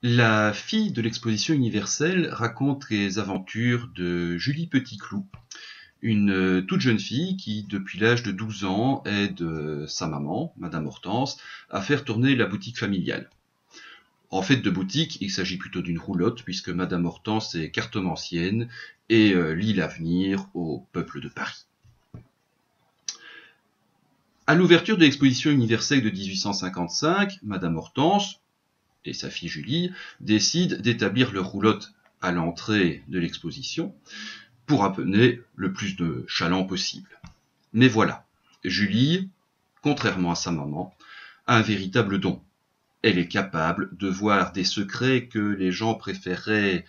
La fille de l'exposition universelle raconte les aventures de Julie Petitclou, une toute jeune fille qui, depuis l'âge de 12 ans, aide sa maman, Madame Hortense, à faire tourner la boutique familiale. En fait de boutique, il s'agit plutôt d'une roulotte, puisque Madame Hortense est cartomancienne et lit l'avenir au peuple de Paris. À l'ouverture de l'exposition universelle de 1855, Madame Hortense et sa fille Julie décident d'établir leur roulotte à l'entrée de l'exposition pour amener le plus de chalands possible. Mais voilà, Julie, contrairement à sa maman, a un véritable don. Elle est capable de voir des secrets que les gens préféreraient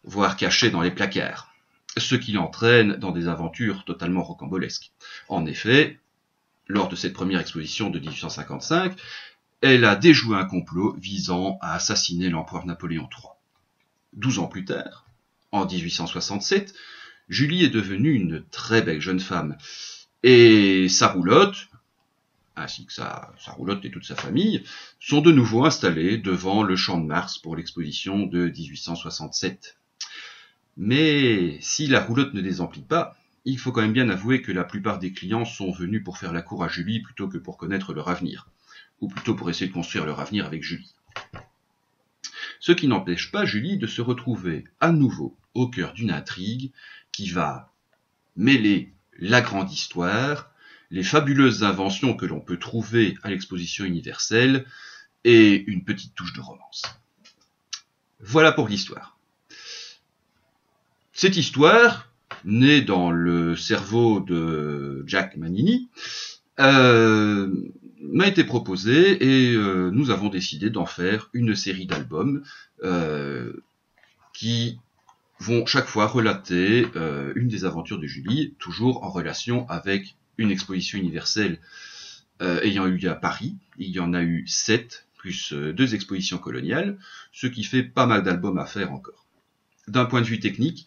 voir cachés dans les placards, ce qui l'entraîne dans des aventures totalement rocambolesques. En effet, lors de cette première exposition de 1855, elle a déjoué un complot visant à assassiner l'empereur Napoléon III. 12 ans plus tard, en 1867, Julie est devenue une très belle jeune femme, et sa roulotte, ainsi que sa roulotte et toute sa famille, sont de nouveau installés devant le Champ de Mars pour l'exposition de 1867. Mais si la roulotte ne désemplit pas, il faut quand même bien avouer que la plupart des clients sont venus pour faire la cour à Julie plutôt que pour connaître leur avenir, ou plutôt pour essayer de construire leur avenir avec Julie. Ce qui n'empêche pas Julie de se retrouver à nouveau au cœur d'une intrigue qui va mêler la grande histoire, les fabuleuses inventions que l'on peut trouver à l'exposition universelle et une petite touche de romance. Voilà pour l'histoire. Cette histoire, née dans le cerveau de Jack Manini, m'a été proposée et nous avons décidé d'en faire une série d'albums qui vont chaque fois relater une des aventures de Julie, toujours en relation avec une exposition universelle ayant eu lieu à Paris. Il y en a eu 7, plus 2 expositions coloniales, ce qui fait pas mal d'albums à faire encore. D'un point de vue technique,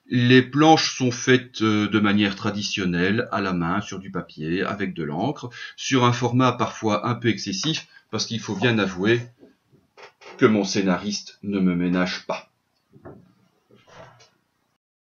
les planches sont faites de manière traditionnelle, à la main, sur du papier, avec de l'encre, sur un format parfois un peu excessif, parce qu'il faut bien avouer que mon scénariste ne me ménage pas.